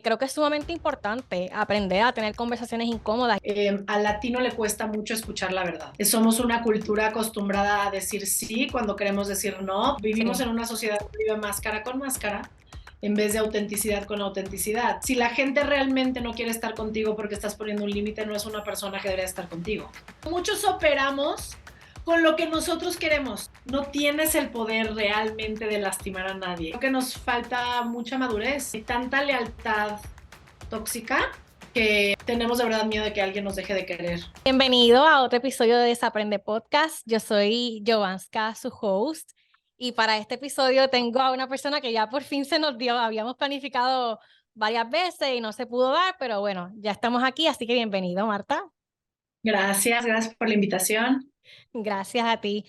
creo que es sumamente importante aprender a tener conversaciones incómodas. Al latino le cuesta mucho escuchar la verdad. Somos una cultura acostumbrada a decir sí cuando queremos decir no. Vivimos Sí. en una sociedad que vive máscara con máscara en vez de autenticidad con autenticidad. Si la gente realmente no quiere estar contigo porque estás poniendo un límite, no es una persona que debería estar contigo. Muchos operamos con lo que nosotros queremos. No tienes el poder realmente de lastimar a nadie. Creo que nos falta mucha madurez y tanta lealtad tóxica que tenemos de verdad miedo de que alguien nos deje de querer. Bienvenido a otro episodio de Desaprende Podcast. Yo soy Jovanska, su host, y para este episodio tengo a una persona que ya por fin se nos dio. Habíamos planificado varias veces y no se pudo dar, pero bueno, ya estamos aquí, así que bienvenido, Marta. Gracias por la invitación. Gracias a ti.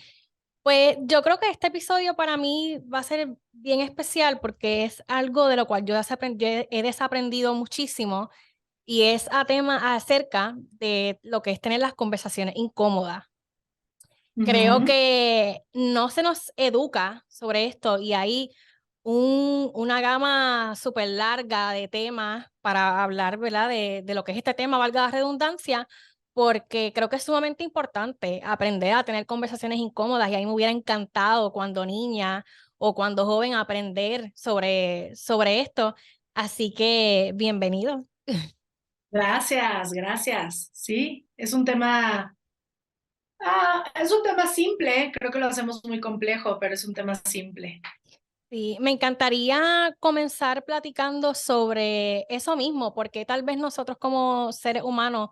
Pues yo creo que este episodio para mí va a ser bien especial porque es algo de lo cual yo he desaprendido muchísimo y es a tema acerca de lo que es tener las conversaciones incómodas. Creo que no se nos educa sobre esto y hay una gama súper larga de temas para hablar, ¿verdad? De lo que es este tema, valga la redundancia, porque creo que es sumamente importante aprender a tener conversaciones incómodas y a mí me hubiera encantado cuando niña o cuando joven aprender sobre esto. Así que bienvenido. Gracias. Sí, es un tema simple. Creo que lo hacemos muy complejo, pero es un tema simple. Sí, me encantaría comenzar platicando sobre eso mismo, porque tal vez nosotros como seres humanos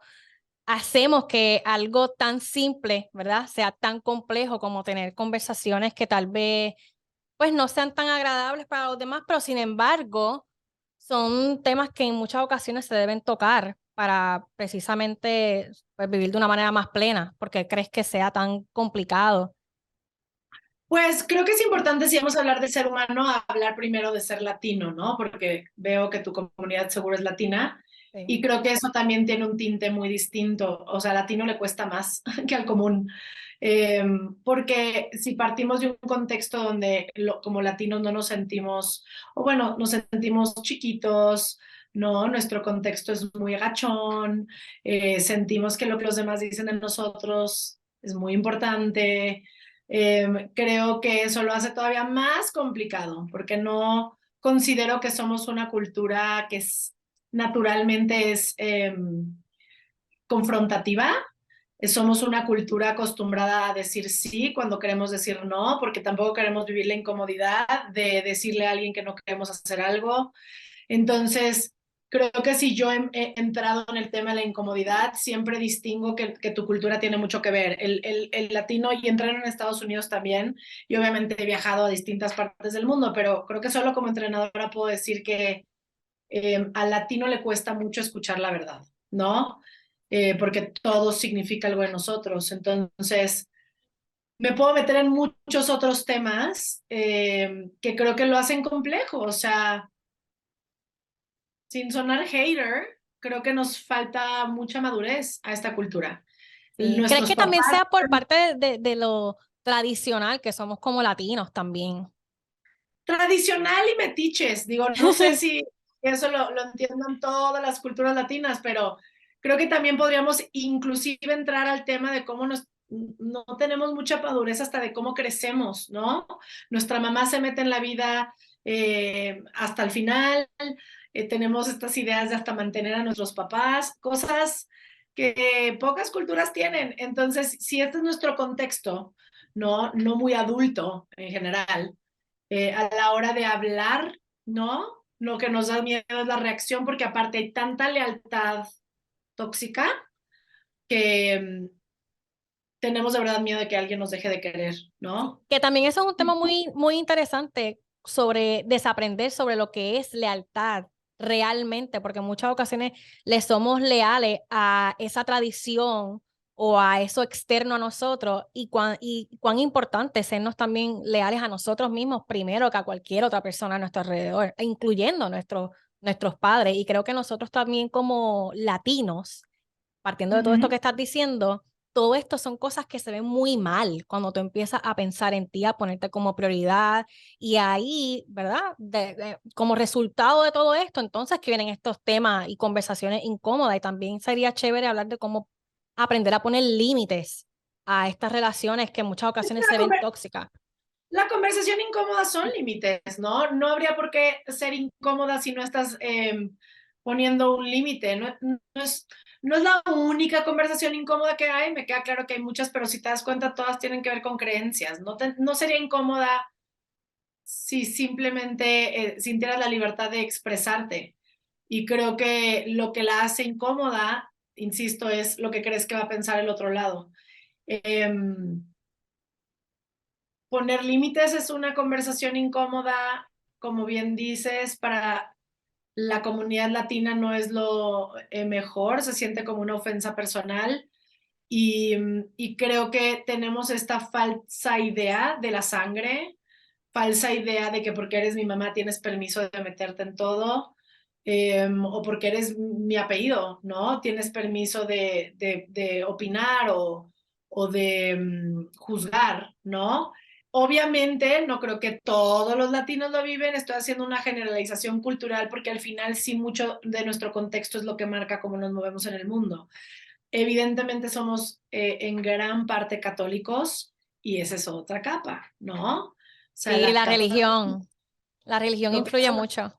hacemos que algo tan simple, ¿verdad? Sea tan complejo como tener conversaciones que tal vez pues no sean tan agradables para los demás, pero sin embargo son temas que en muchas ocasiones se deben tocar para precisamente pues, vivir de una manera más plena, porque crees que sea tan complicado. Pues creo que es importante, si vamos a hablar de ser humano, hablar primero de ser latino, ¿no? Porque veo que tu comunidad seguro es latina Sí. y creo que eso también tiene un tinte muy distinto. O sea, al latino le cuesta más que al común. Porque si partimos de un contexto donde como latinos no nos sentimos, o bueno, nos sentimos chiquitos, ¿no? Nuestro contexto es muy agachón, sentimos que lo que los demás dicen de nosotros es muy importante. Creo que eso lo hace todavía más complicado, porque no considero que somos una cultura que naturalmente es confrontativa. Somos una cultura acostumbrada a decir sí cuando queremos decir no, porque tampoco queremos vivir la incomodidad de decirle a alguien que no queremos hacer algo. Entonces, creo que si yo he entrado en el tema de la incomodidad, siempre distingo que tu cultura tiene mucho que ver. El latino, y entreno en Estados Unidos también, y obviamente he viajado a distintas partes del mundo, pero creo que solo como entrenadora puedo decir que al latino le cuesta mucho escuchar la verdad, ¿no? Porque todo significa algo de nosotros. Entonces, me puedo meter en muchos otros temas que creo que lo hacen complejo. O sea, sin sonar hater, creo que nos falta mucha madurez a esta cultura. Sí. ¿Crees Nuestros que también papás, sea por parte de lo tradicional, que somos como latinos también? tradicional y metiches, digo, no sé si eso lo entiendan todas las culturas latinas, pero creo que también podríamos inclusive entrar al tema de cómo no tenemos mucha madurez hasta de cómo crecemos, ¿no? Nuestra mamá se mete en la vida hasta el final, tenemos estas ideas de hasta mantener a nuestros papás, cosas que pocas culturas tienen. Entonces, si este es nuestro contexto, no muy adulto en general, a la hora de hablar, ¿no? Lo que nos da miedo es la reacción, porque aparte hay tanta lealtad tóxica que tenemos de verdad miedo de que alguien nos deje de querer, Sí. ¿no? Que también eso es un tema muy, muy interesante sobre desaprender sobre lo que es lealtad realmente, porque en muchas ocasiones le somos leales a esa tradición o a eso externo a nosotros y cuán importante es sernos también leales a nosotros mismos primero que a cualquier otra persona a nuestro alrededor, incluyendo nuestros padres. Y creo que nosotros también como latinos, partiendo de todo esto que estás diciendo, todo esto son cosas que se ven muy mal cuando tú empiezas a pensar en ti, a ponerte como prioridad y ahí, ¿verdad? Como resultado de todo esto, entonces que vienen estos temas y conversaciones incómodas y también sería chévere hablar de cómo aprender a poner límites a estas relaciones que en muchas ocasiones se ven tóxicas. La conversación incómoda son límites, ¿no? No habría por qué ser incómoda si no estás poniendo un límite. No es la única conversación incómoda que hay, me queda claro que hay muchas, pero si te das cuenta, todas tienen que ver con creencias. No sería incómoda si simplemente sintieras la libertad de expresarte. Y creo que lo que la hace incómoda, insisto, es lo que crees que va a pensar el otro lado. Poner límites es una conversación incómoda, como bien dices, para la comunidad latina no es lo mejor, se siente como una ofensa personal y creo que tenemos esta falsa idea de la sangre, falsa idea de que porque eres mi mamá tienes permiso de meterte en todo, o porque eres mi apellido, ¿no? Tienes permiso de opinar o de juzgar, ¿no? Obviamente, no creo que todos los latinos lo viven, estoy haciendo una generalización cultural porque al final sí mucho de nuestro contexto es lo que marca cómo nos movemos en el mundo. Evidentemente somos en gran parte católicos y esa es otra capa, ¿no? O sea, Sí, la capa, la religión lo que influye mucho.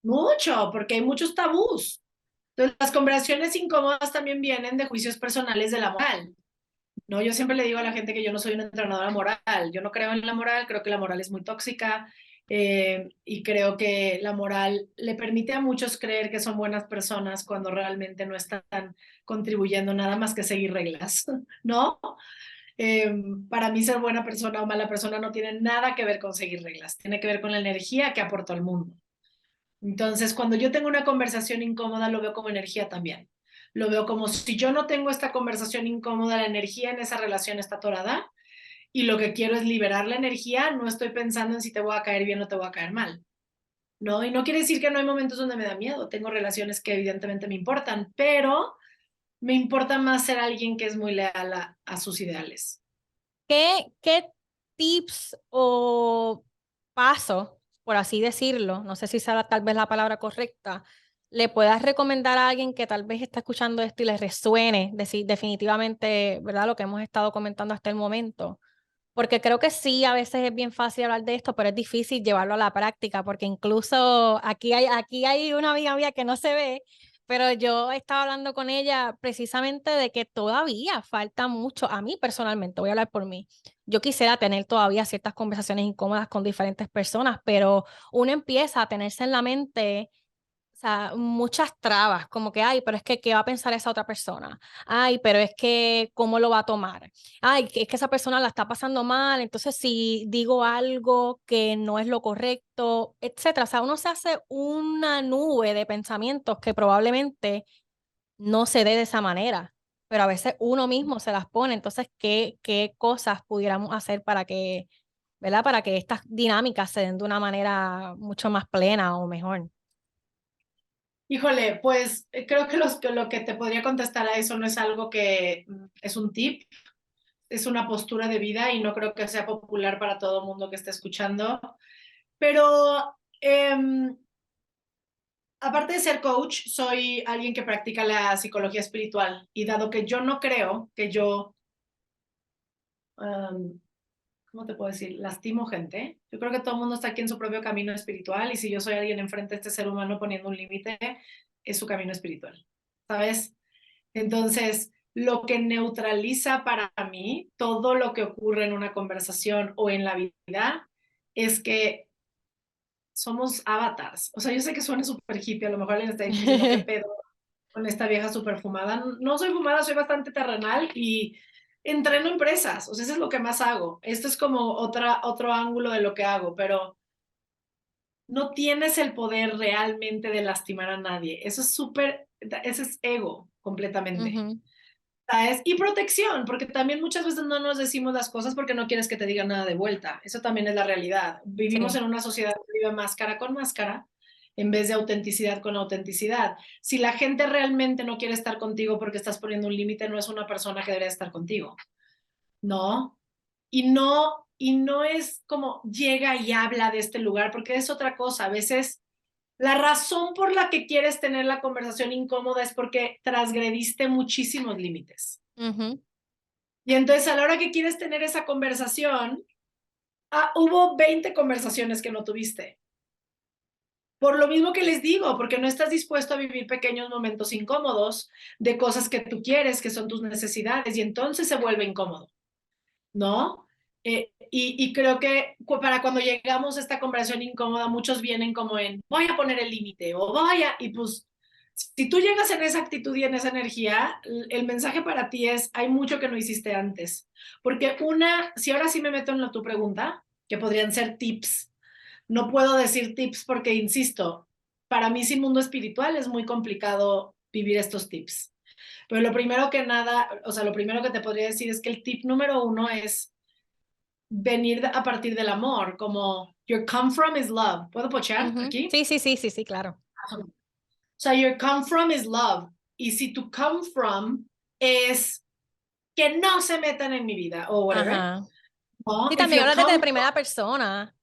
mucho, porque hay muchos tabús. Entonces, las conversaciones incómodas también vienen de juicios personales de la moral. No, yo siempre le digo a la gente que yo no soy una entrenadora moral, yo no creo en la moral, creo que la moral es muy tóxica y creo que la moral le permite a muchos creer que son buenas personas cuando realmente no están contribuyendo nada más que seguir reglas, ¿no? Para mí ser buena persona o mala persona no tiene nada que ver con seguir reglas, tiene que ver con la energía que aporto al mundo. Entonces, cuando yo tengo una conversación incómoda, lo veo como energía también. Lo veo como si yo no tengo esta conversación incómoda, la energía en esa relación está atorada y lo que quiero es liberar la energía, no estoy pensando en si te voy a caer bien o te voy a caer mal, ¿no? Y no quiere decir que no hay momentos donde me da miedo, tengo relaciones que evidentemente me importan, pero me importa más ser alguien que es muy leal a sus ideales. ¿Qué tips o pasos, por así decirlo, no sé si sea tal vez la palabra correcta, le puedas recomendar a alguien que tal vez está escuchando esto y le resuene, decir definitivamente, ¿verdad? Lo que hemos estado comentando hasta el momento? Porque creo que sí, a veces es bien fácil hablar de esto, pero es difícil llevarlo a la práctica, porque incluso aquí hay una amiga mía que no se ve, pero yo estaba hablando con ella precisamente de que todavía falta mucho, a mí personalmente, voy a hablar por mí. Yo quisiera tener todavía ciertas conversaciones incómodas con diferentes personas, pero uno empieza a tenerse en la mente, o sea, muchas trabas, como que, ay, pero es que, ¿qué va a pensar esa otra persona? Ay, pero es que, ¿cómo lo va a tomar? Ay, que es que esa persona la está pasando mal, entonces si digo algo que no es lo correcto, etcétera. O sea, uno se hace una nube de pensamientos que probablemente no se dé de esa manera, pero a veces uno mismo se las pone. Entonces, ¿qué cosas pudiéramos hacer para que, ¿verdad? Para que estas dinámicas se den de una manera mucho más plena o mejor? Híjole, pues creo que lo que te podría contestar a eso no es algo que es un tip, es una postura de vida y no creo que sea popular para todo el mundo que esté escuchando. Pero aparte de ser coach, soy alguien que practica la psicología espiritual y dado que yo no creo que yo, um, ¿cómo te puedo decir? Lastimo gente. Yo creo que todo el mundo está aquí en su propio camino espiritual y si yo soy alguien enfrente de este ser humano poniendo un límite, es su camino espiritual, ¿sabes? Entonces, lo que neutraliza para mí todo lo que ocurre en una conversación o en la vida es que somos avatars. O sea, yo sé que suena súper hippie, a lo mejor alguien está diciendo qué pedo con esta vieja súper fumada. No soy fumada, soy bastante terrenal y entreno empresas. O sea, eso es lo que más hago. Esto es como otro ángulo de lo que hago, pero no tienes el poder realmente de lastimar a nadie. Eso es súper, ese es ego completamente. Ujú. ¿Sabes? Y protección, porque también muchas veces no nos decimos las cosas porque no quieres que te digan nada de vuelta. Eso también es la realidad. Vivimos Sí. en una sociedad que vive máscara con máscara. en vez de autenticidad con autenticidad. Si la gente realmente no quiere estar contigo porque estás poniendo un límite, no es una persona que debería estar contigo, ¿no? Y no es como llega y habla de este lugar, porque es otra cosa. A veces la razón por la que quieres tener la conversación incómoda es porque transgrediste muchísimos límites. Y entonces a la hora que quieres tener esa conversación, hubo 20 conversaciones que no tuviste. Por lo mismo que les digo, porque no estás dispuesto a vivir pequeños momentos incómodos de cosas que tú quieres, que son tus necesidades, y entonces se vuelve incómodo, ¿no? Y creo que para cuando llegamos a esta conversación incómoda, muchos vienen como en, voy a poner el límite, o y pues, si tú llegas en esa actitud y en esa energía, el mensaje para ti es, hay mucho que no hiciste antes. Porque si ahora sí me meto en tu pregunta, que podrían ser tips, no puedo decir tips porque, insisto, para mí sin mundo espiritual es muy complicado vivir estos tips. Pero lo primero que lo primero que te podría decir es que el tip número 1 es venir a partir del amor, como your come from is love. ¿Puedo pochear aquí? Sí, claro. O sea, your come from is love. Y si tu come from es que no se metan en mi vida o whatever. Ajá. ¿No? Sí, If también your hablas desde come primera persona.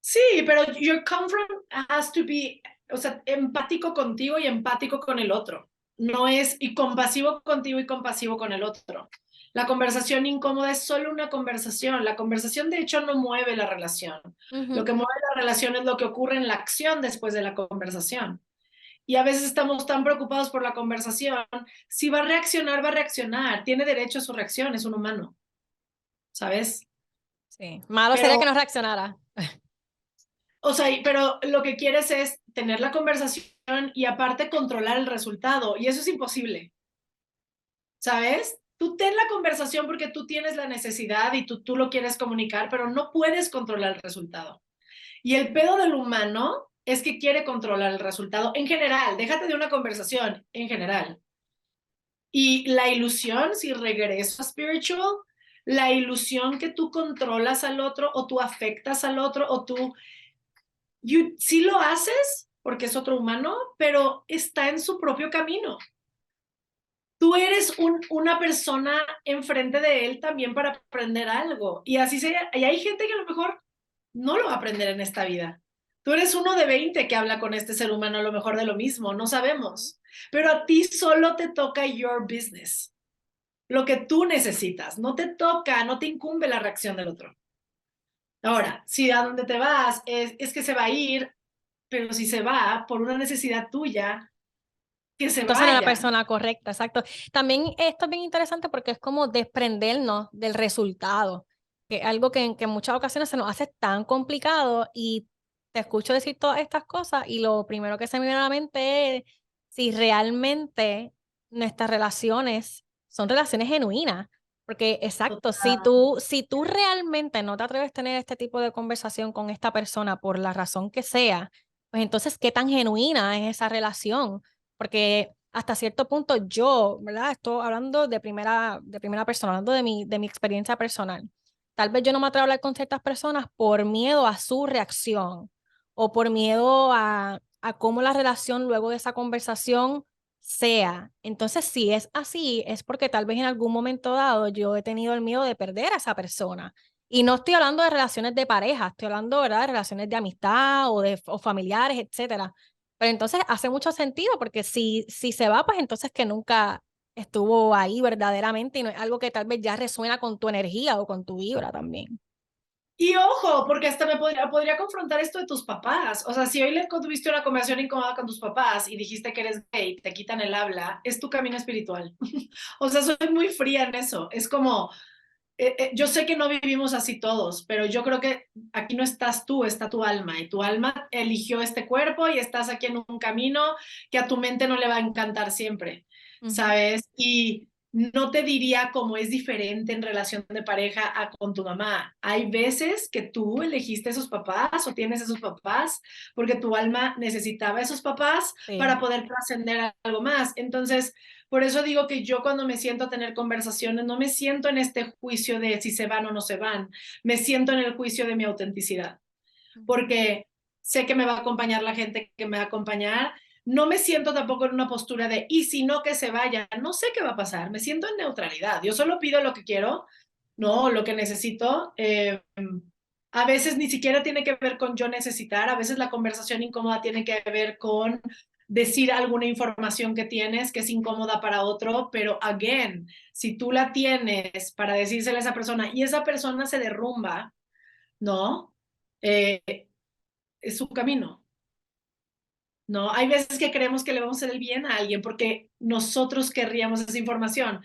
Sí, pero your come from has to be, o sea, empático contigo y empático con el otro. No es, y compasivo contigo y compasivo con el otro. La conversación incómoda es solo una conversación. La conversación, de hecho, no mueve la relación. Lo que mueve la relación es lo que ocurre en la acción después de la conversación. Y a veces estamos tan preocupados por la conversación. Si va a reaccionar, va a reaccionar. Tiene derecho a su reacción, es un humano. ¿Sabes? Sí. Malo sería Pero que no reaccionara. O sea, pero lo que quieres es tener la conversación y aparte controlar el resultado. Y eso es imposible. ¿Sabes? Tú ten la conversación porque tú tienes la necesidad y tú lo quieres comunicar, pero no puedes controlar el resultado. Y el pedo del humano es que quiere controlar el resultado en general. Déjate de una conversación en general. Y la ilusión, si regreso a spiritual, la ilusión que tú controlas al otro o tú afectas al otro o tú sí lo haces porque es otro humano, pero está en su propio camino. Tú eres una persona enfrente de él también para aprender algo. Y así sea. Y hay gente que a lo mejor no lo va a aprender en esta vida. Tú eres uno de 20 que habla con este ser humano a lo mejor de lo mismo, no sabemos. Pero a ti solo te toca your business, lo que tú necesitas. No te toca, no te incumbe la reacción del otro. Ahora, si a donde te vas es que se va a ir, pero si se va por una necesidad tuya, que se Entonces no es la vaya. persona correcta, exacto. También esto es bien interesante porque es como desprendernos del resultado, que es algo que en muchas ocasiones se nos hace tan complicado y te escucho decir todas estas cosas y lo primero que se me viene a la mente es si realmente nuestras relaciones son relaciones genuinas. Porque, exacto, si tú realmente no te atreves a tener este tipo de conversación con esta persona por la razón que sea, pues entonces, ¿qué tan genuina es esa relación? Porque hasta cierto punto yo, ¿verdad? Estoy hablando de primera persona, hablando de mi experiencia personal. Tal vez yo no me atrevo a hablar con ciertas personas por miedo a su reacción o por miedo a cómo la relación luego de esa conversación sea. Entonces, si es así, es porque tal vez en algún momento dado yo he tenido el miedo de perder a esa persona. Y no estoy hablando de relaciones de pareja, estoy hablando, ¿verdad?, de relaciones de amistad o familiares, etcétera. Pero entonces hace mucho sentido porque si se va, pues entonces que nunca estuvo ahí verdaderamente y no es algo que tal vez ya resuena con tu energía o con tu vibra también. Y ojo, porque hasta me podría confrontar esto de tus papás. O sea, si hoy le tuviste una conversación incómoda con tus papás y dijiste que eres gay, te quitan el habla, es tu camino espiritual. O sea, soy muy fría en eso. Es como, yo sé que no vivimos así todos, pero yo creo que aquí no estás tú, está tu alma. Y tu alma eligió este cuerpo y estás aquí en un camino que a tu mente no le va a encantar siempre, ¿sabes? Y no te diría cómo es diferente en relación de pareja con tu mamá. Hay veces que tú elegiste esos papás o tienes esos papás porque tu alma necesitaba esos papás Sí. para poder trascender a algo más. Entonces, por eso digo que yo cuando me siento a tener conversaciones, no me siento en este juicio de si se van o no se van, me siento en el juicio de mi autenticidad. Porque sé que me va a acompañar la gente que me va a acompañar. No me siento tampoco en una postura de, y si no, que se vaya. No sé qué va a pasar. Me siento en neutralidad. Yo solo pido lo que quiero, no lo que necesito. A veces ni siquiera tiene que ver con yo necesitar. A veces la conversación incómoda tiene que ver con decir alguna información que tienes que es incómoda para otro, pero again, si tú la tienes para decírsela a esa persona y esa persona se derrumba, ¿no? Es su camino. ¿No? Hay veces que creemos que le vamos a hacer el bien a alguien porque nosotros querríamos esa información.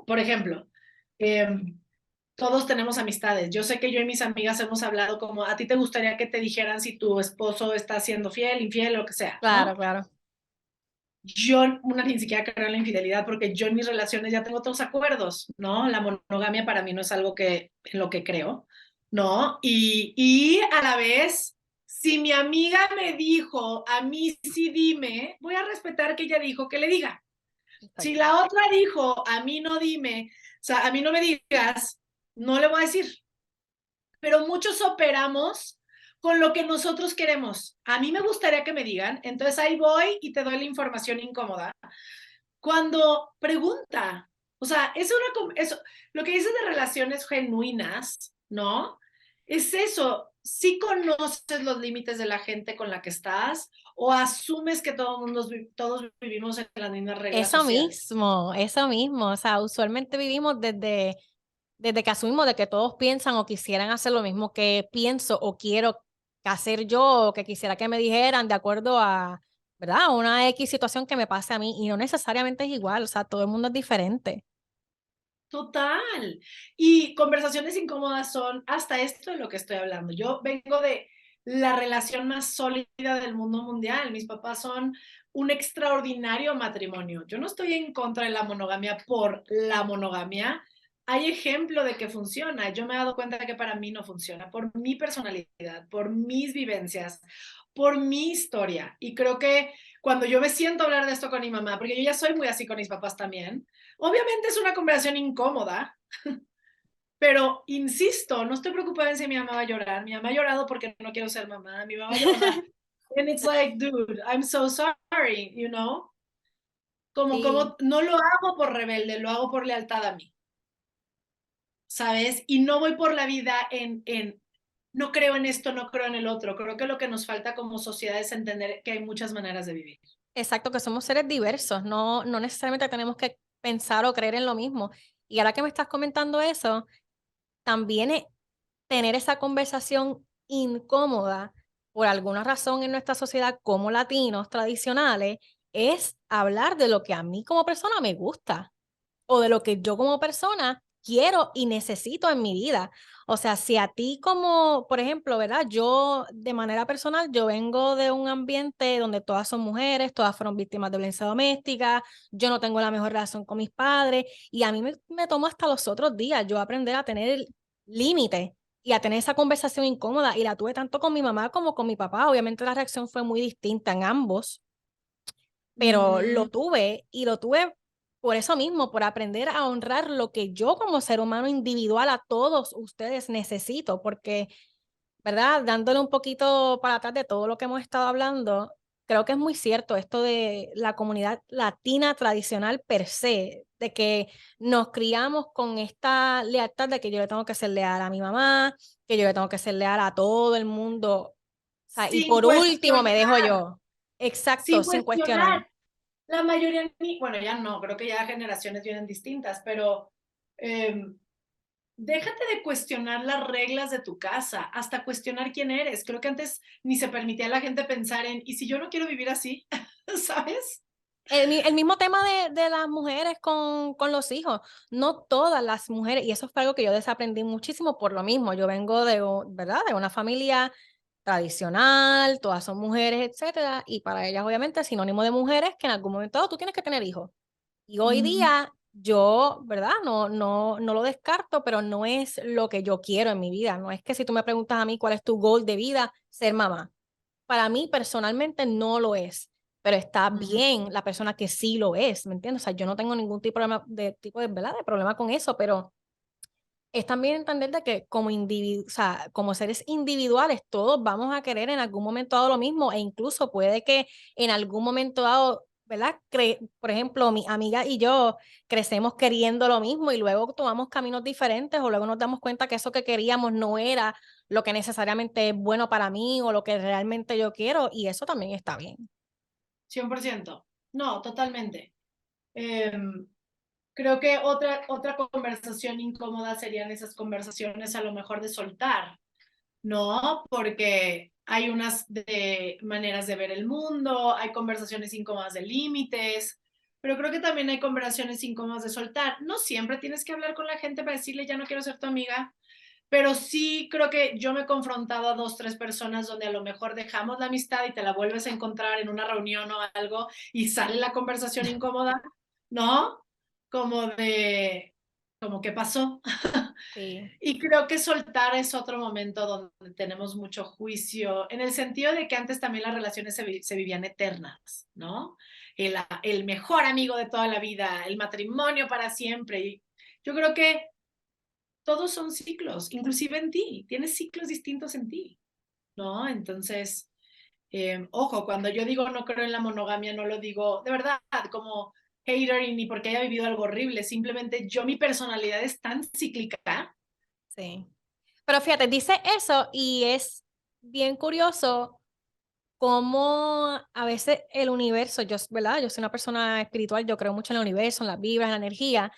Por ejemplo, eh, todos tenemos amistades. Yo sé que yo y mis amigas hemos hablado como a ti te gustaría que te dijeran si tu esposo está siendo fiel, infiel, lo que sea, Claro, ¿no? claro. Yo ni siquiera creo en la infidelidad porque yo en mis relaciones ya tengo otros acuerdos, ¿no? La monogamia para mí no es algo que en lo que creo, ¿no? Y a la vez, si mi amiga me dijo, a mí sí dime, voy a respetar que ella dijo que le diga. Si Exacto. la otra dijo, a mí no dime, o sea, a mí no me digas, no le voy a decir. Pero muchos operamos con lo que nosotros queremos. A mí me gustaría que me digan, entonces ahí voy y te doy la información incómoda. Cuando pregunta, o sea, lo que dices de relaciones genuinas, ¿no? Es eso, si conoces los límites de la gente con la que estás o asumes que todos vivimos en las mismas reglas sociales. Eso mismo. O sea, usualmente vivimos desde que asumimos de que todos piensan o quisieran hacer lo mismo que pienso o quiero hacer yo o que quisiera que me dijeran de acuerdo a, ¿verdad? A una X situación que me pase a mí y no necesariamente es igual, o sea, todo el mundo es diferente. Total. Y conversaciones incómodas son hasta esto de lo que estoy hablando. Yo vengo de la relación más sólida del mundo mundial. Mis papás son un extraordinario matrimonio. Yo no estoy en contra de la monogamia por la monogamia. Hay ejemplo de que funciona. Yo me he dado cuenta de que para mí no funciona, por mi personalidad, por mis vivencias, por mi historia. Y creo que cuando yo me siento a hablar de esto con mi mamá, porque yo ya soy muy así con mis papás también, obviamente es una conversación incómoda, pero insisto, no estoy preocupada en si mi mamá va a llorar. Mi mamá ha llorado porque no quiero ser mamá. Mi mamá, o sea, and it's like, dude, I'm so sorry, you know? Sí, Como no lo hago por rebelde, lo hago por lealtad a mí, ¿sabes? Y no voy por la vida no creo en esto, no creo en el otro. Creo que lo que nos falta como sociedad es entender que hay muchas maneras de vivir. exacto, que somos seres diversos, no necesariamente tenemos que pensar o creer en lo mismo. Y ahora que me estás comentando eso, también es tener esa conversación incómoda por alguna razón en nuestra sociedad como latinos tradicionales, es hablar de lo que a mí como persona me gusta o de lo que yo como persona quiero y necesito en mi vida. O sea, si a ti como, por ejemplo, ¿verdad? Yo de manera personal, yo vengo de un ambiente donde todas son mujeres, todas fueron víctimas de violencia doméstica, yo no tengo la mejor relación con mis padres y a mí me tomó hasta los otros días yo aprender a tener límites y a tener esa conversación incómoda y la tuve tanto con mi mamá como con mi papá. Obviamente la reacción fue muy distinta en ambos, pero lo Ujú. tuve y lo tuve por eso mismo, por aprender a honrar lo que yo como ser humano individual a todos ustedes necesito, porque, ¿verdad? Dándole un poquito para atrás de todo lo que hemos estado hablando, creo que es muy cierto esto de la comunidad latina tradicional per se, de que nos criamos con esta lealtad de que yo le tengo que ser leal a mi mamá, que yo le tengo que ser leal a todo el mundo, o sea, y Sin por último me dejo cuestionar, yo. Exacto, sin sin cuestionar. cuestionar. La mayoría, bueno, ya no, creo que ya generaciones vienen distintas, pero eh, déjate de cuestionar las reglas de tu casa, hasta cuestionar quién eres. Creo que antes ni se permitía a la gente pensar en, ¿y si yo no quiero vivir así? ¿Sabes? El mismo tema de las mujeres con los hijos, no todas las mujeres, y eso fue algo que yo desaprendí muchísimo por lo mismo, yo vengo ¿verdad? De una familia tradicional, todas son mujeres, etcétera, y para ellas obviamente es sinónimo de mujeres que en algún momento dado tú tienes que tener hijos. Y hoy Mm, día yo, ¿verdad? No lo descarto, pero no es lo que yo quiero en mi vida, no es que si tú me preguntas a mí cuál es tu goal de vida, ser mamá. Para mí personalmente no lo es, pero está mm. bien la persona que sí lo es, ¿me entiendes? O sea, yo no tengo ningún tipo de, ¿verdad? De problema con eso, pero es también entender de que como o sea, como seres individuales, todos vamos a querer en algún momento dado lo mismo, e incluso puede que en algún momento dado, ¿verdad? Por ejemplo, mi amiga y yo crecemos queriendo lo mismo y luego tomamos caminos diferentes o luego nos damos cuenta que eso que queríamos no era lo que necesariamente es bueno para mí o lo que realmente yo quiero, y eso también está bien. 100%. No, totalmente. Em, Creo que otra conversación incómoda serían esas conversaciones a lo mejor de soltar, ¿no? Porque hay unas de maneras de ver el mundo, hay conversaciones incómodas de límites, pero creo que también hay conversaciones incómodas de soltar. No siempre tienes que hablar con la gente para decirle ya no quiero ser tu amiga, pero sí creo que yo me he confrontado a 2, 3 personas donde a lo mejor dejamos la amistad y te la vuelves a encontrar en una reunión o algo y sale la conversación incómoda, ¿no? Como de, como qué pasó. Sí, Y creo que soltar es otro momento donde tenemos mucho juicio, en el sentido de que antes también las relaciones se vivían eternas, ¿no? El mejor amigo de toda la vida, el matrimonio para siempre. Y yo creo que todos son ciclos, inclusive en ti, tienes ciclos distintos en ti, ¿no? Entonces, ojo, cuando yo digo no creo en la monogamia, no lo digo de verdad como hater y ni porque haya vivido algo horrible, simplemente yo mi personalidad es tan cíclica. sí. Pero fíjate, dice eso y es bien curioso cómo a veces el universo, yo, ¿verdad? Yo soy una persona espiritual, yo creo mucho en el universo, en las vibras, en la energía,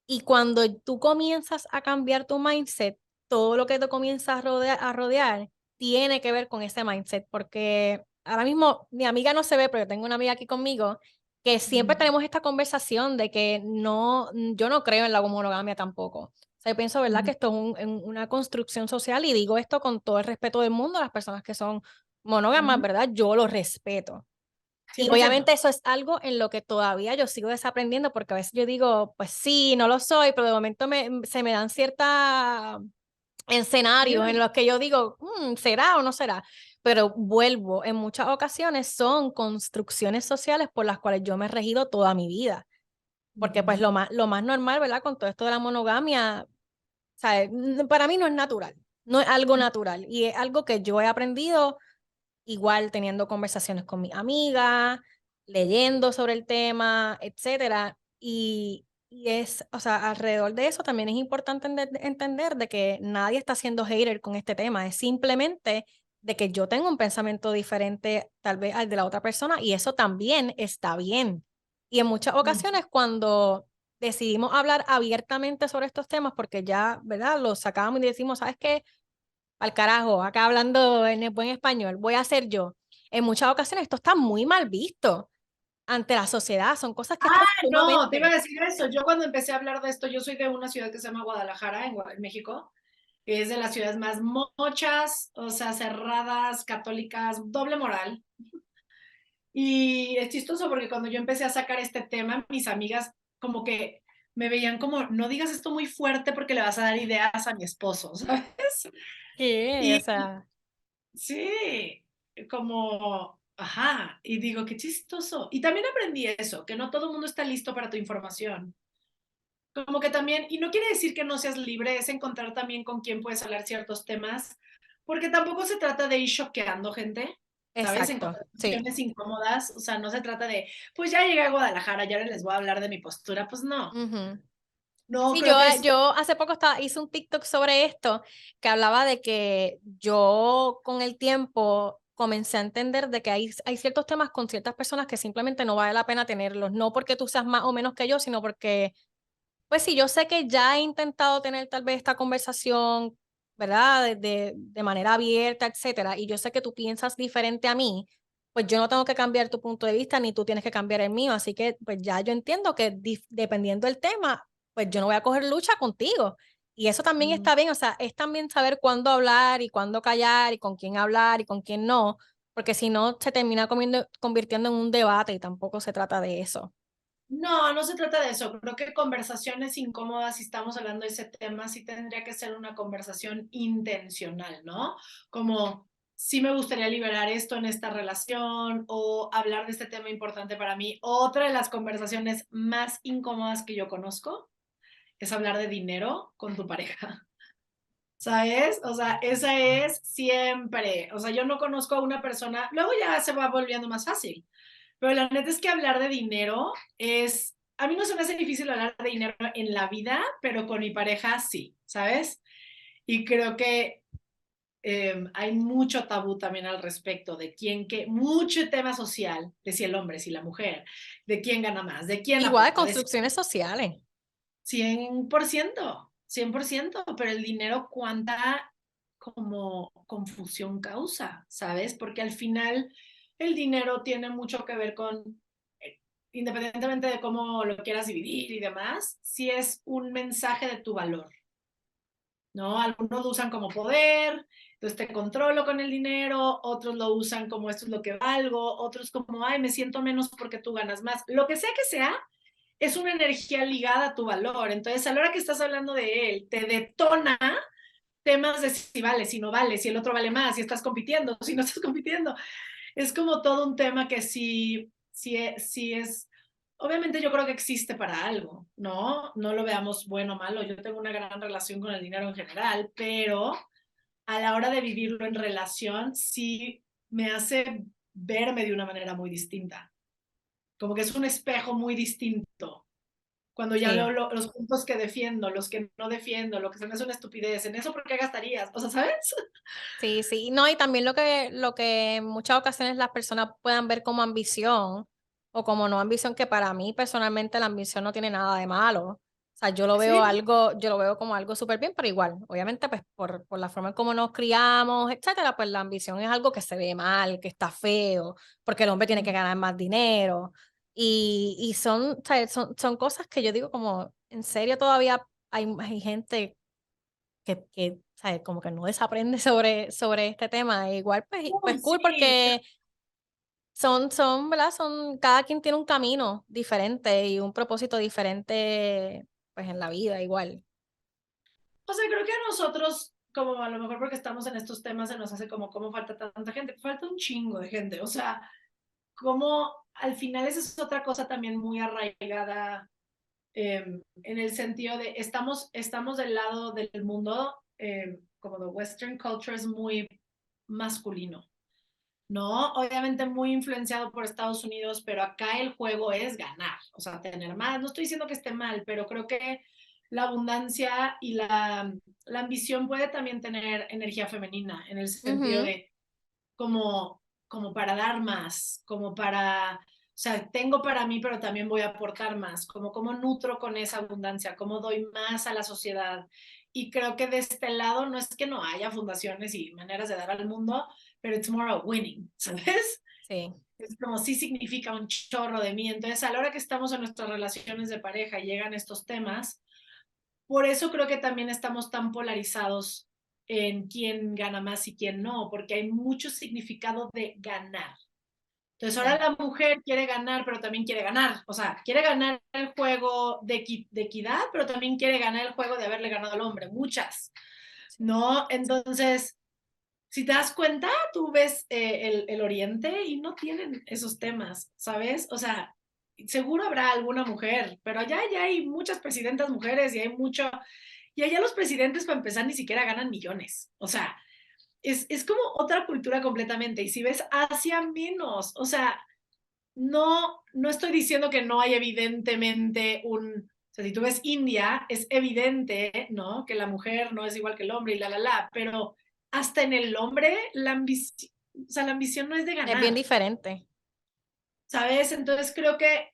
y cuando tú comienzas a cambiar tu mindset, todo lo que te comienza a rodear tiene que ver con ese mindset, porque ahora mismo mi amiga no se ve, pero yo tengo una amiga aquí conmigo que siempre tenemos esta conversación de que no, yo no creo en la monogamia tampoco. O sea, yo pienso, ¿verdad? Que esto es una construcción social y digo esto con todo el respeto del mundo a las personas que son monógamas, ¿verdad? Yo lo respeto. Y 100%. obviamente eso es algo en lo que todavía yo sigo desaprendiendo porque a veces yo digo, pues sí, no lo soy, pero de momento se me dan ciertos escenarios en los que yo digo, ¿será o no será? Pero vuelvo, en muchas ocasiones son construcciones sociales por las cuales yo me he regido toda mi vida. Porque pues lo más normal, ¿verdad? Con todo esto de la monogamia, ¿sabes? Para mí no es natural, no es algo natural y es algo que yo he aprendido igual teniendo conversaciones con mi amiga, leyendo sobre el tema, etcétera. Y es, o sea, alrededor de eso también es importante entender de que nadie está siendo hater con este tema, es simplemente de que yo tengo un pensamiento diferente tal vez al de la otra persona y eso también está bien. Y en muchas ocasiones cuando decidimos hablar abiertamente sobre estos temas, porque ya, ¿verdad? Los sacamos y decimos, ¿sabes qué? Al carajo, acá hablando en el buen español, voy a ser yo. En muchas ocasiones esto está muy mal visto ante la sociedad, son cosas que están No, te iba a sumamente... decir eso. Yo cuando empecé a hablar de esto, yo soy de una ciudad que se llama Guadalajara, en México, que es de las ciudades más mochas, o sea, cerradas, católicas, doble moral. Y es chistoso porque cuando yo empecé a sacar este tema, mis amigas como que me veían como, no digas esto muy fuerte porque le vas a dar ideas a mi esposo, ¿sabes? Sí, o Y sea, sí, como, ajá, y digo, qué chistoso. Y también aprendí eso, que no todo el mundo está listo para tu información. Como que también, y no quiere decir que no seas libre, es encontrar también con quién puedes hablar ciertos temas, porque tampoco se trata de ir choqueando gente, ¿sabes? En exacto, sí. conversaciones incómodas, o sea, no se trata de, pues ya llegué a Guadalajara, ya ahora les voy a hablar de mi postura, pues no, Ujú. no Sí, creo que es, yo hace poco hice un TikTok sobre esto que hablaba de que yo con el tiempo comencé a entender de que hay ciertos temas con ciertas personas que simplemente no vale la pena tenerlos, no porque tú seas más o menos que yo, sino porque pues sí, yo sé que ya he intentado tener tal vez esta conversación, ¿verdad? De manera abierta, etcétera, y yo sé que tú piensas diferente a mí, pues yo no tengo que cambiar tu punto de vista ni tú tienes que cambiar el mío, así que pues ya yo entiendo que dependiendo del tema, pues yo no voy a coger lucha contigo. Y eso también mm, está bien, o sea, es también saber cuándo hablar y cuándo callar y con quién hablar y con quién no, porque si no se termina convirtiendo en un debate y tampoco se trata de eso. no, no se trata de eso, creo que conversaciones incómodas, si estamos hablando de ese tema, sí tendría que ser una conversación intencional, ¿no? Como, sí me gustaría liberar esto en esta relación o hablar de este tema importante para mí. Otra de las conversaciones más incómodas que yo conozco es hablar de dinero con tu pareja. ¿Sabes? O sea, esa es siempre. O sea, yo no conozco a una persona, luego ya se va volviendo más fácil, pero la neta es que hablar de dinero es, a mí no se me hace difícil hablar de dinero en la vida, pero con mi pareja sí, ¿sabes? Y creo que hay mucho tabú también al respecto de quién, que, mucho tema social, de si el hombre, si la mujer, de quién gana más, de quién Igual aporta, de construcciones sociales. 100%, 100%, pero el dinero cuánta como confusión causa, ¿sabes? Porque al final el dinero tiene mucho que ver con, independientemente de cómo lo quieras dividir y demás, si es un mensaje de tu valor, ¿no? Algunos lo usan como poder, entonces te controlo con el dinero, otros lo usan como esto es lo que valgo, otros como, ay, me siento menos porque tú ganas más. Lo que sea, es una energía ligada a tu valor. Entonces, a la hora que estás hablando de él, te detona temas de si vale, si no vale, si el otro vale más, si estás compitiendo, si no estás compitiendo. Es como todo un tema que sí es, obviamente yo creo que existe para algo, ¿no? No lo veamos bueno o malo. Yo tengo una gran relación con el dinero en general, pero a la hora de vivirlo en relación, sí me hace verme de una manera muy distinta. Como que es un espejo muy distinto cuando ya veo Sí, los puntos que defiendo, los que no defiendo, lo que se me hace una estupidez, en eso, ¿por qué gastarías? O sea, ¿sabes? sí, sí. No, y también lo que en muchas ocasiones las personas puedan ver como ambición o como no ambición, que para mí personalmente la ambición no tiene nada de malo. O sea, Sí, yo lo veo como algo súper bien, pero igual, obviamente, pues por la forma en cómo nos criamos, etcétera, pues la ambición es algo que se ve mal, que está feo, porque el hombre tiene que ganar más dinero. Y son, o sea, son cosas que yo digo como, en serio todavía hay gente que ¿sabes? Como que no desaprende sobre este tema. E igual, pues cool, sí. porque ¿verdad? Cada quien tiene un camino diferente y un propósito diferente, pues en la vida, igual. O sea, creo que a nosotros, como a lo mejor porque estamos en estos temas, se nos hace como, ¿cómo falta tanta gente? Falta un chingo de gente. O sea, como al final esa es otra cosa también muy arraigada en el sentido de estamos del lado del mundo, como de Western culture es muy masculino. ¿No? Obviamente muy influenciado por Estados Unidos, pero acá el juego es ganar, o sea, tener más. No estoy diciendo que esté mal, pero creo que la abundancia y la ambición puede también tener energía femenina, en el sentido Ujú. de como para dar más, como para, o sea, tengo para mí, pero también voy a aportar más, como nutro con esa abundancia, cómo doy más a la sociedad. Y creo que de este lado no es que no haya fundaciones y maneras de dar al mundo, pero it's more a winning, ¿sabes? Sí. Es como sí significa un chorro de mí. Entonces, a la hora que estamos en nuestras relaciones de pareja y llegan estos temas, por eso creo que también estamos tan polarizados en quién gana más y quién no, porque hay mucho significado de ganar. Entonces ahora Sí. la mujer quiere ganar, pero también quiere ganar. O sea, quiere ganar el juego de equidad, pero también quiere ganar el juego de haberle ganado al hombre. Muchas, Sí. ¿no? Entonces, si te das cuenta, tú ves el Oriente y no tienen esos temas, ¿sabes? O sea, seguro habrá alguna mujer, pero allá ya hay muchas presidentas mujeres y hay mucho, y allá los presidentes para empezar ni siquiera ganan millones. O sea, es como otra cultura completamente. Y si ves Asia, menos. O sea, no estoy diciendo que no hay evidentemente o sea, si tú ves India, es evidente, ¿no? Que la mujer no es igual que el hombre y pero hasta en el hombre o sea, la ambición no es de Es bien ganar, diferente. ¿sabes? Entonces creo que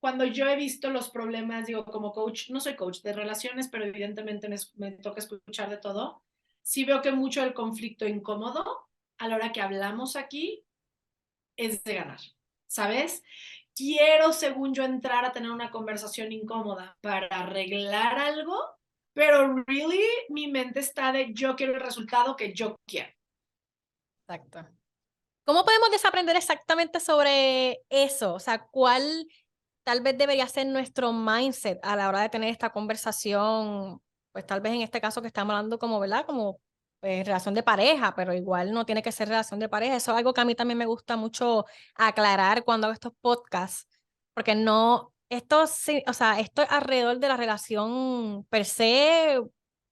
cuando yo he visto los problemas, digo, como coach, no soy coach de relaciones, pero evidentemente me toca escuchar de todo, sí veo que mucho del conflicto incómodo a la hora que hablamos aquí es de ganar, ¿sabes? Quiero, según yo, entrar a tener una conversación incómoda para arreglar algo, pero really mi mente está de yo quiero el resultado que yo quiero. Exacto. ¿Cómo podemos desaprender exactamente sobre eso? O sea, ¿cuál tal vez debería ser nuestro mindset a la hora de tener esta conversación? Pues tal vez en este caso que estamos hablando como, ¿verdad? Como relación de pareja, pero igual no tiene que ser relación de pareja. Eso es algo que a mí también me gusta mucho aclarar cuando hago estos podcasts, porque no, esto sí, o sea, esto es alrededor de la relación per se,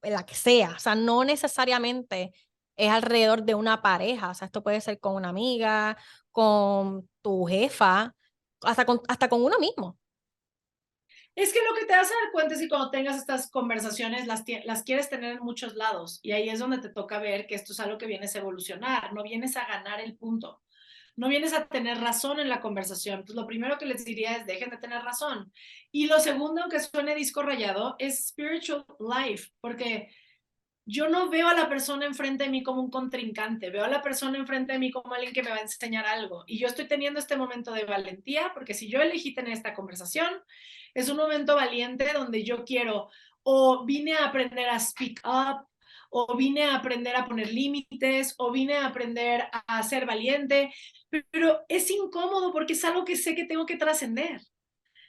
la que sea, o sea, no necesariamente es alrededor de una pareja, o sea, esto puede ser con una amiga, con tu jefa, hasta con uno mismo. Es que lo que te vas a dar cuenta es que cuando tengas estas conversaciones las quieres tener en muchos lados y ahí es donde te toca ver que esto es algo que vienes a evolucionar, no vienes a ganar el punto, no vienes a tener razón en la conversación. Entonces, lo primero que les diría es dejen de tener razón. Y lo segundo, aunque suene disco rayado, es spiritual life, porque yo no veo a la persona enfrente de mí como un contrincante, veo a la persona enfrente de mí como alguien que me va a enseñar algo. Y yo estoy teniendo este momento de valentía, porque si yo elegí tener esta conversación, es un momento valiente donde yo quiero, o vine a aprender a speak up, o vine a aprender a poner límites, o vine a aprender a ser valiente, pero es incómodo porque es algo que sé que tengo que trascender.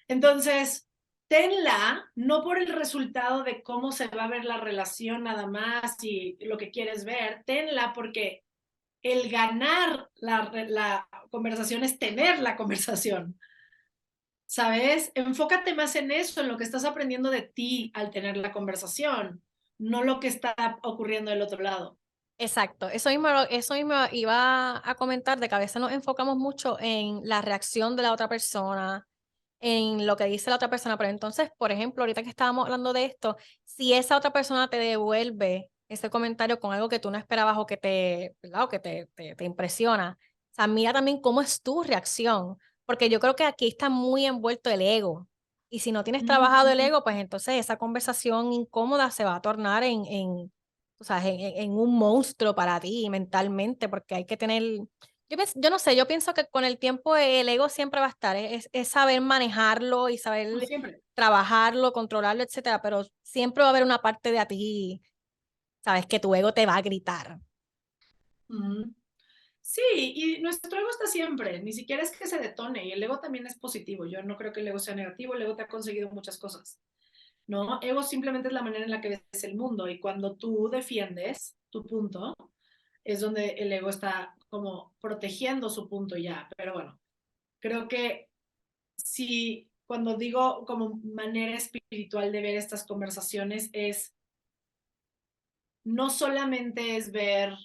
Entonces, tenla, no por el resultado de cómo se va a ver la relación nada más y lo que quieres ver, tenla porque el ganar la conversación es tener la conversación, ¿sabes? Enfócate más en eso, en lo que estás aprendiendo de ti al tener la conversación, no lo que está ocurriendo del otro lado. Exacto, eso mismo iba a comentar, de que a veces nos enfocamos mucho en la reacción de la otra persona, en lo que dice la otra persona, pero entonces, por ejemplo, ahorita que estábamos hablando de esto, si esa otra persona te devuelve ese comentario con algo que tú no esperabas o que te, ¿verdad? O que te impresiona, o sea, mira también cómo es tu reacción, porque yo creo que aquí está muy envuelto el ego. Y si no tienes trabajado el ego, pues entonces esa conversación incómoda se va a tornar o sea, en un monstruo para ti mentalmente, porque hay que tener, yo no sé, yo pienso que con el tiempo el ego siempre va a estar, es saber manejarlo y No saber siempre. trabajarlo, controlarlo, etcétera, pero siempre va a haber una parte de a ti, sabes, que tu ego te va a gritar. Sí, y nuestro ego está siempre, ni siquiera es que se detone, y el ego también es positivo. Yo no creo que el ego sea negativo, el ego te ha conseguido muchas cosas, ¿no? Ego simplemente es la manera en la que ves el mundo, y cuando tú defiendes tu punto, es donde el ego está como protegiendo su punto ya. Pero bueno, creo que si cuando digo como manera espiritual de ver estas conversaciones es no solamente es ver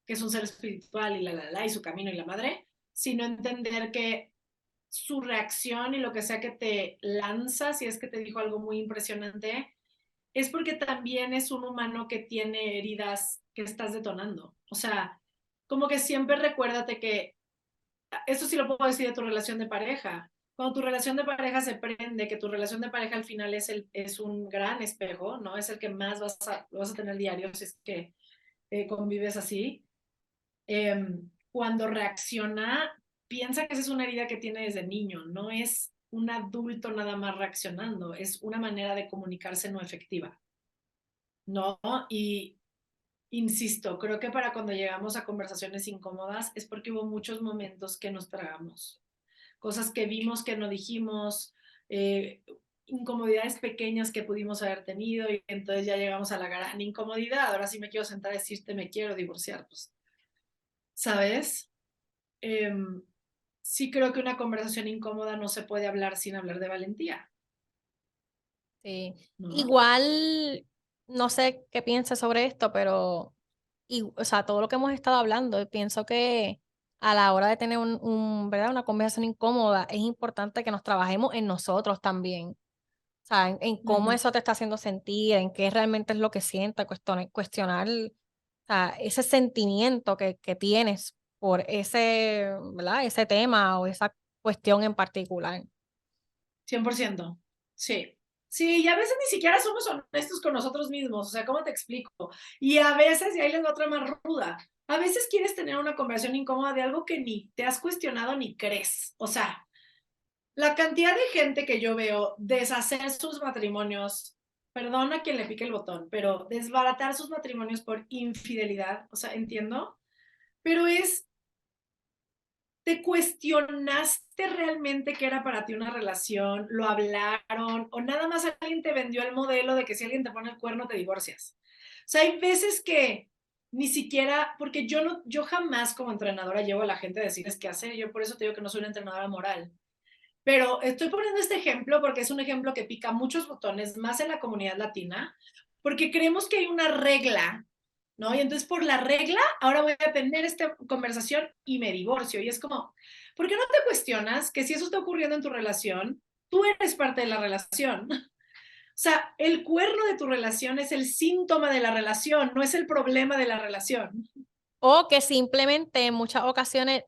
que es un ser espiritual y y su camino y la madre, sino entender que su reacción y lo que sea que te lanza, si es que te dijo algo muy impresionante, es porque también es un humano que tiene heridas que estás detonando. O sea, como que siempre recuérdate que, esto sí lo puedo decir de tu relación de pareja, cuando tu relación de pareja se prende, que tu relación de pareja al final es un gran espejo, ¿no? Es el que más vas a tener diario si es que convives así. Cuando reacciona, piensa que esa es una herida que tiene desde niño, no es un adulto nada más reaccionando, es una manera de comunicarse no efectiva, ¿no? Y insisto, creo que para cuando llegamos a conversaciones incómodas es porque hubo muchos momentos que nos tragamos, cosas que vimos que no dijimos, incomodidades pequeñas que pudimos haber tenido y entonces ya llegamos a la gran incomodidad, ahora sí me quiero sentar a decirte me quiero divorciar, pues, ¿sabes? eh, sí creo que una conversación incómoda no se puede hablar sin hablar de valentía, Sí. ¿no? Igual, no sé qué pienses sobre esto, pero, o sea, todo lo que hemos estado hablando, pienso que a la hora de tener ¿verdad? Una conversación incómoda, es importante que nos trabajemos en nosotros también. O sea, en cómo Ujú. eso te está haciendo sentir, en qué realmente es lo que sientes, cuestionar, o sea, ese sentimiento que tienes por ese, ¿verdad? Ese tema o esa cuestión en particular. 100%. Sí. Sí, y a veces ni siquiera somos honestos con nosotros mismos, o sea, ¿cómo te explico? Y a veces, y ahí les va otra más ruda, a veces quieres tener una conversación incómoda de algo que ni te has cuestionado ni crees. O sea, la cantidad de gente que yo veo deshacer sus matrimonios, perdón a quien le pique el botón, pero desbaratar sus matrimonios por infidelidad, o sea, entiendo, pero ¿te cuestionaste realmente qué era para ti una relación? ¿Lo hablaron? ¿O nada más alguien te vendió el modelo de que si alguien te pone el cuerno te divorcias? O sea, hay veces que ni siquiera, porque yo yo jamás como entrenadora llevo a la gente a decirles qué hacer, yo por eso te digo que no soy una entrenadora moral. Pero estoy poniendo este ejemplo porque es un ejemplo que pica muchos botones, más en la comunidad latina, porque creemos que hay una regla, ¿no? Y entonces por la regla, ahora voy a tener esta conversación y me divorcio. Y es como, ¿por qué no te cuestionas que si eso está ocurriendo en tu relación, tú eres parte de la relación? O sea, el cuerno de tu relación es el síntoma de la relación, no es el problema de la relación. O que simplemente en muchas ocasiones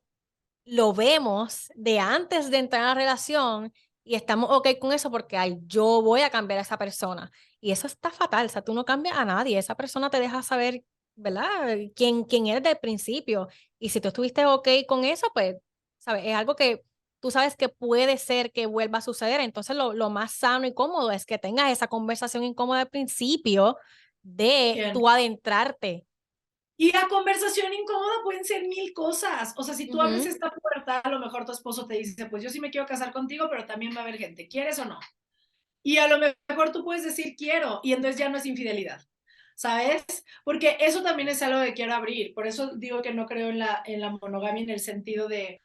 lo vemos de antes de entrar a la relación y estamos ok con eso porque ay, yo voy a cambiar a esa persona. Y eso está fatal, o sea, tú no cambias a nadie, esa persona te deja saber, ¿verdad? Quién eres del principio. Y si tú estuviste ok con eso, pues, ¿sabes? Es algo que tú sabes que puede ser que vuelva a suceder. Entonces, lo más sano y cómodo es que tengas esa conversación incómoda al principio de Bien. tú adentrarte. Y la conversación incómoda pueden ser mil cosas. O sea, si tú abres Ujú, esta puerta, a lo mejor tu esposo te dice, pues yo sí me quiero casar contigo, pero también va a haber gente, ¿quieres o no? Y a lo mejor tú puedes decir quiero, y entonces ya no es infidelidad, ¿sabes? Porque eso también es algo que quiero abrir. Por eso digo que no creo en la monogamia en el sentido de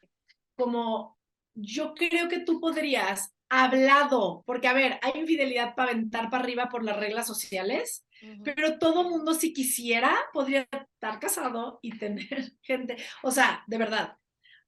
como yo creo que tú podrías hablado, porque a ver, hay infidelidad para aventar para arriba por las reglas sociales, ujú, pero todo mundo si quisiera podría estar casado y tener gente, o sea, de verdad,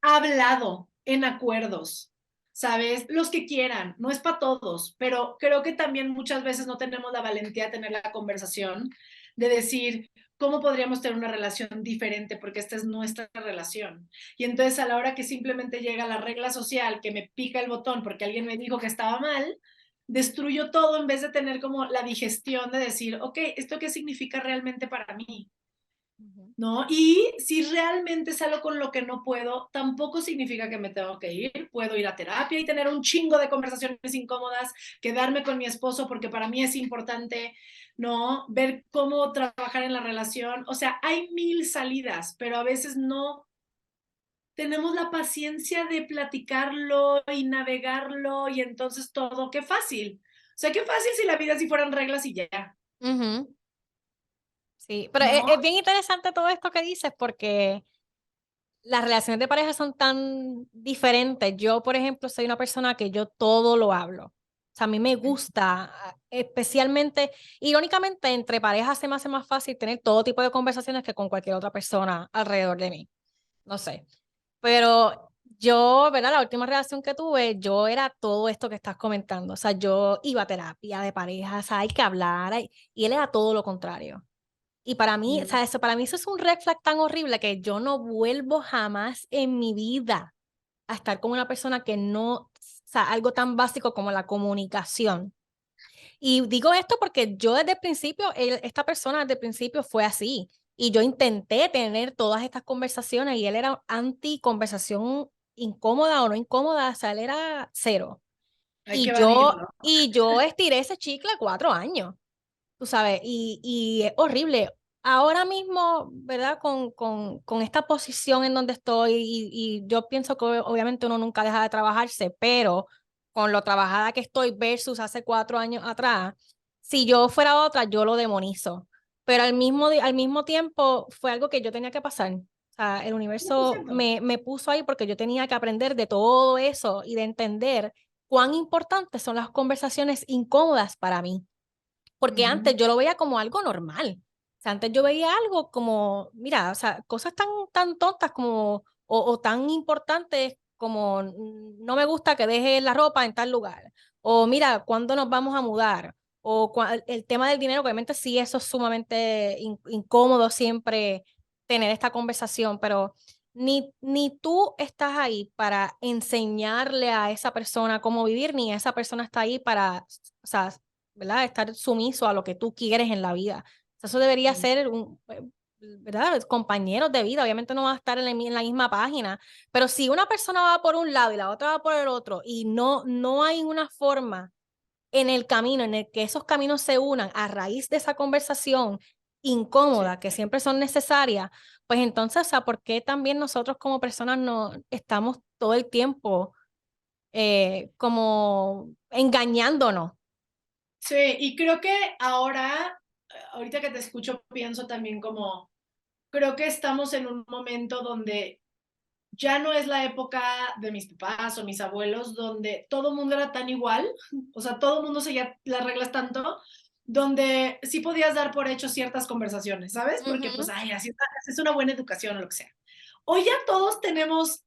hablado en acuerdos, ¿sabes? Los que quieran, no es para todos, pero creo que también muchas veces no tenemos la valentía de tener la conversación, de decir, ¿cómo podríamos tener una relación diferente? Porque esta es nuestra relación. Y entonces a la hora que simplemente llega la regla social, que me pica el botón porque alguien me dijo que estaba mal, destruyo todo en vez de tener como la digestión de decir, ok, ¿esto qué significa realmente para mí? ujú. ¿No? Y si realmente es algo con lo que no puedo, tampoco significa que me tengo que ir. Puedo ir a terapia y tener un chingo de conversaciones incómodas, quedarme con mi esposo porque para mí es importante, ¿no? Ver cómo trabajar en la relación. O sea, hay mil salidas, pero a veces no tenemos la paciencia de platicarlo y navegarlo y entonces todo, qué fácil. O sea, qué fácil si la vida si fueran reglas y ya, Ujú. Sí, pero ¿no? es bien interesante todo esto que dices porque las relaciones de pareja son tan diferentes. Yo, por ejemplo, soy una persona que yo todo lo hablo. O sea, a mí me gusta, especialmente, irónicamente, entre parejas se me hace más fácil tener todo tipo de conversaciones que con cualquier otra persona alrededor de mí. No sé. Pero yo, ¿verdad? La última relación que tuve, yo era todo esto que estás comentando. O sea, yo iba a terapia de pareja, o sea, hay que hablar, y él era todo lo contrario. Y para mí, o Mm. sea, eso, para mí eso es un red flag tan horrible que yo no vuelvo jamás en mi vida a estar con una persona que no, o sea, algo tan básico como la comunicación. Y digo esto porque yo desde el principio, esta persona desde el principio fue así. Y yo intenté tener todas estas conversaciones y él era anti conversación incómoda o no incómoda, o sea, él era cero. Hay que evadirlo. Y yo estiré ese chicle 4 años, tú sabes, y es horrible. Ahora mismo, ¿verdad? Con esta posición en donde estoy, y yo pienso que obviamente uno nunca deja de trabajarse, pero con lo trabajada que estoy versus hace 4 años atrás, si yo fuera otra, yo lo demonizo. Pero al mismo tiempo fue algo que yo tenía que pasar. O sea, el universo 100%. me puso ahí porque yo tenía que aprender de todo eso y de entender cuán importantes son las conversaciones incómodas para mí, porque antes Ujú. yo lo veía como algo normal. O sea, antes yo veía algo como, mira, o sea, cosas tan tontas como, o tan importantes como, no me gusta que deje la ropa en tal lugar, o mira, ¿cuándo nos vamos a mudar? O el tema del dinero, obviamente sí, eso es sumamente incómodo siempre tener esta conversación, pero ni tú estás ahí para enseñarle a esa persona cómo vivir, ni esa persona está ahí para, o sea, ¿verdad? Estar sumiso a lo que tú quieres en la vida. O sea, eso debería ser ¿verdad? Compañeros de vida. Obviamente no va a estar en la misma página, pero si una persona va por un lado y la otra va por el otro y no hay una forma en el camino en el que esos caminos se unan a raíz de esa conversación Sí. incómoda que siempre son necesarias, pues entonces, o sea, ¿por qué también nosotros como personas no estamos todo el tiempo como engañándonos? Sí, y creo que ahora, ahorita que te escucho, pienso también como, creo que estamos en un momento donde ya no es la época de mis papás o mis abuelos donde todo el mundo era tan igual, o sea, todo el mundo seguía las reglas tanto, donde sí podías dar por hecho ciertas conversaciones, ¿sabes? Porque pues, ay, así es una buena educación o lo que sea. Hoy ya todos tenemos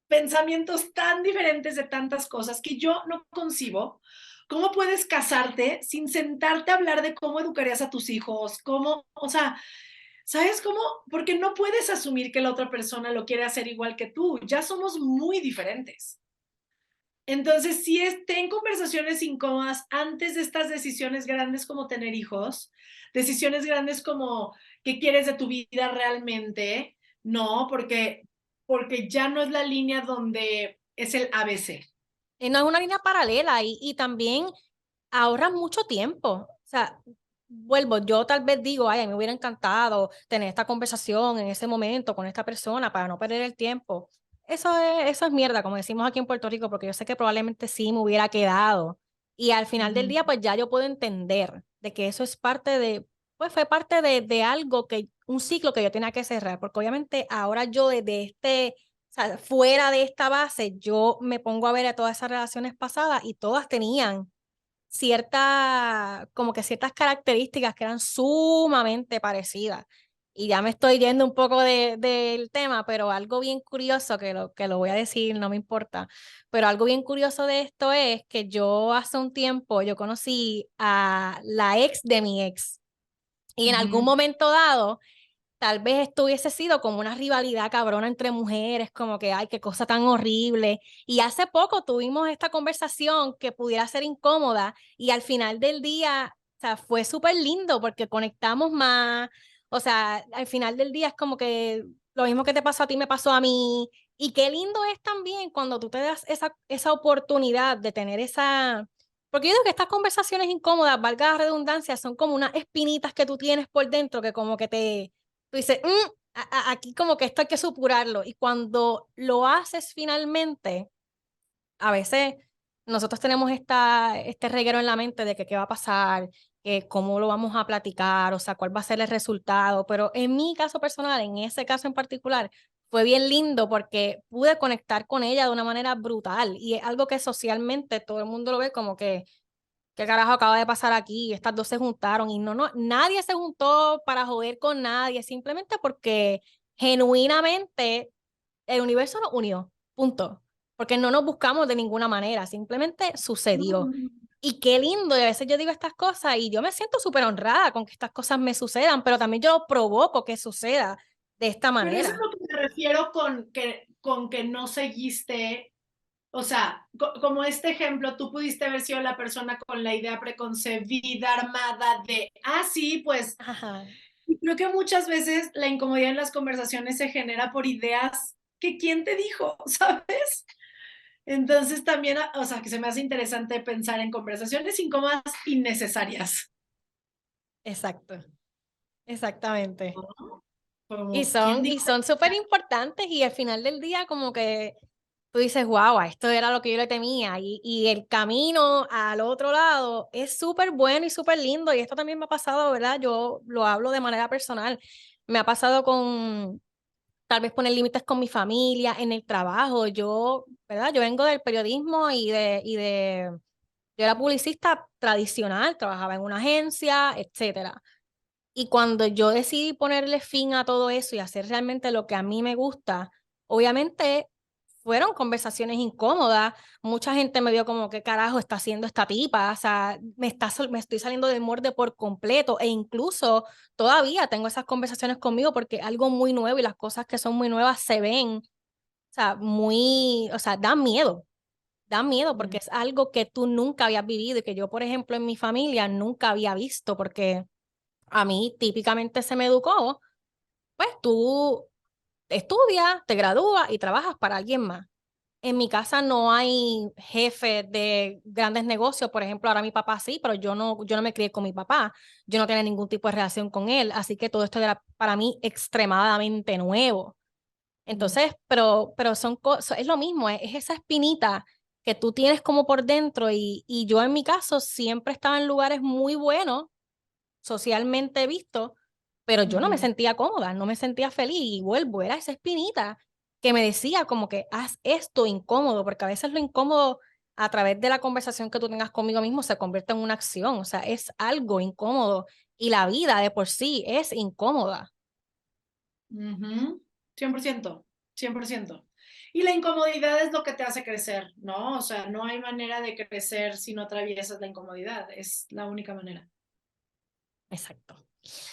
pensamientos tan diferentes de tantas cosas que yo no concibo. ¿Cómo puedes casarte sin sentarte a hablar de cómo educarías a tus hijos? ¿Cómo, o sea, ¿sabes cómo? Porque no puedes asumir que la otra persona lo quiere hacer igual que tú. Ya somos muy diferentes. Entonces, sí ten conversaciones incómodas antes de estas decisiones grandes como tener hijos, decisiones grandes como qué quieres de tu vida realmente, no, porque ya no es la línea donde es el ABC. No es una línea paralela y también ahorras mucho tiempo. O sea, vuelvo, yo tal vez digo, ay, a mí me hubiera encantado tener esta conversación en ese momento con esta persona para no perder el tiempo. Eso es mierda, como decimos aquí en Puerto Rico, porque yo sé que probablemente sí me hubiera quedado. Y al final del día, pues ya yo puedo entender de que eso es parte de, pues fue parte de algo que, un ciclo que yo tenía que cerrar, porque obviamente ahora yo desde o sea, fuera de esta base, yo me pongo a ver a todas esas relaciones pasadas y todas tenían como que ciertas características que eran sumamente parecidas. Y ya me estoy yendo un poco del tema, pero algo bien curioso, que lo voy a decir, no me importa, pero algo bien curioso de esto es que yo hace un tiempo, yo conocí a la ex de mi ex, y en algún momento dado, tal vez esto hubiese sido como una rivalidad cabrona entre mujeres, como que, ay, qué cosa tan horrible. Y hace poco tuvimos esta conversación que pudiera ser incómoda y al final del día, o sea, fue súper lindo porque conectamos más. O sea, al final del día es como que lo mismo que te pasó a ti me pasó a mí. Y qué lindo es también cuando tú te das esa oportunidad de tener esa... Porque yo digo que estas conversaciones incómodas, valga la redundancia, son como unas espinitas que tú tienes por dentro que como que tú dices, aquí como que esto hay que supurarlo. Y cuando lo haces finalmente, a veces nosotros tenemos este reguero en la mente de que qué va a pasar, que cómo lo vamos a platicar, o sea, cuál va a ser el resultado. Pero en mi caso personal, en ese caso en particular, fue bien lindo porque pude conectar con ella de una manera brutal. Y es algo que socialmente todo el mundo lo ve como que ¿qué carajo acaba de pasar aquí? Estas dos se juntaron y no, nadie se juntó para joder con nadie, simplemente porque genuinamente el universo nos unió, punto. Porque no nos buscamos de ninguna manera, simplemente sucedió. Y qué lindo, y a veces yo digo estas cosas y yo me siento súper honrada con que estas cosas me sucedan, pero también yo provoco que suceda de esta Pero eso es manera. lo que me refiero con que no seguiste, o sea, como este ejemplo, tú pudiste haber sido la persona con la idea preconcebida, armada de, sí, pues, Ajá. y creo que muchas veces la incomodidad en las conversaciones se genera por ideas que quién te dijo, ¿sabes? Entonces también, o sea, que se me hace interesante pensar en conversaciones incómodas innecesarias. Exacto, exactamente. ¿No? Como, ¿quién Y dijo? son súper importantes y al final del día como que tú dices, wow, esto era lo que yo le temía y el camino al otro lado es súper bueno y súper lindo y esto también me ha pasado, ¿verdad? Yo lo hablo de manera personal, me ha pasado con tal vez poner límites con mi familia, en el trabajo, yo, ¿verdad? Yo vengo del periodismo yo era publicista tradicional, trabajaba en una agencia, etcétera. Y cuando yo decidí ponerle fin a todo eso y hacer realmente lo que a mí me gusta, obviamente fueron conversaciones incómodas. Mucha gente me vio como, ¿qué carajo está haciendo esta tipa? O sea, me estoy saliendo del molde por completo e incluso todavía tengo esas conversaciones conmigo porque algo muy nuevo y las cosas que son muy nuevas se ven, o sea, o sea, dan miedo porque es algo que tú nunca habías vivido y que yo, por ejemplo, en mi familia nunca había visto porque a mí típicamente se me educó, pues tú estudias, te gradúas y trabajas para alguien más. En mi casa no hay jefe de grandes negocios, por ejemplo, ahora mi papá sí, pero yo no me crié con mi papá, yo no tenía ningún tipo de relación con él, así que todo esto era para mí extremadamente nuevo. Entonces, pero son cosas, es lo mismo, es esa espinita que tú tienes como por dentro y yo en mi caso siempre estaba en lugares muy buenos socialmente visto, pero yo no me sentía cómoda, no me sentía feliz y vuelvo, era esa espinita. que me decía como que haz esto incómodo, porque a veces lo incómodo a través de la conversación que tú tengas conmigo mismo se convierte en una acción, o sea, es algo incómodo y la vida de por sí es incómoda. 100%, 100%. Y la incomodidad es lo que te hace crecer, ¿no? O sea, no hay manera de crecer si no atraviesas la incomodidad, es la única manera. Exacto.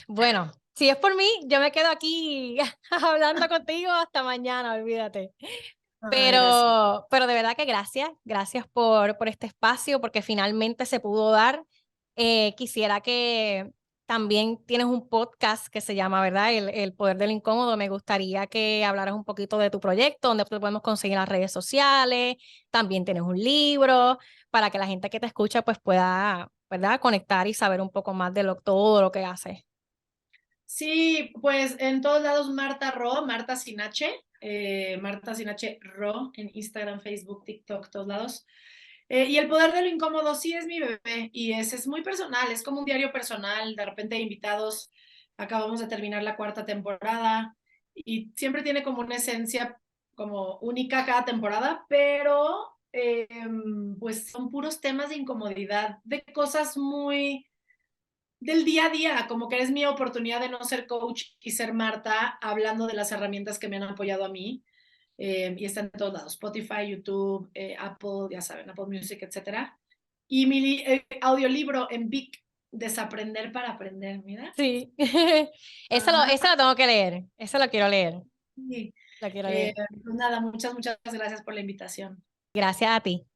Bueno, si es por mí, yo me quedo aquí hablando contigo hasta mañana, olvídate. Ay, gracias. Pero de verdad que gracias por este espacio, porque finalmente se pudo dar. Quisiera que también tienes un podcast que se llama, ¿verdad? El Poder del Incómodo. Me gustaría que hablaras un poquito de tu proyecto, donde te podemos conseguir en las redes sociales. También tienes un libro para que la gente que te escucha pues pueda, ¿verdad? Conectar y saber un poco más de todo lo que haces. Sí, pues en todos lados Marta Ro, Marta sin H, Marta sin H Ro, en Instagram, Facebook, TikTok, todos lados. Y el poder de lo incómodo sí es mi bebé y es muy personal, es como un diario personal, de repente hay invitados, acabamos de terminar la 4ª temporada y siempre tiene como una esencia como única cada temporada, pero pues son puros temas de incomodidad, de cosas muy del día a día, como que es mi oportunidad de no ser coach y ser Marta, hablando de las herramientas que me han apoyado a mí. Y están en todos lados, Spotify, YouTube, Apple, ya saben, Apple Music, etcétera. Y mi audiolibro en Vic, Desaprender para Aprender, mira. Sí, Ah, eso lo tengo que leer, eso lo quiero leer, sí. lo quiero leer. Pues nada, muchas gracias por la invitación. Gracias a ti.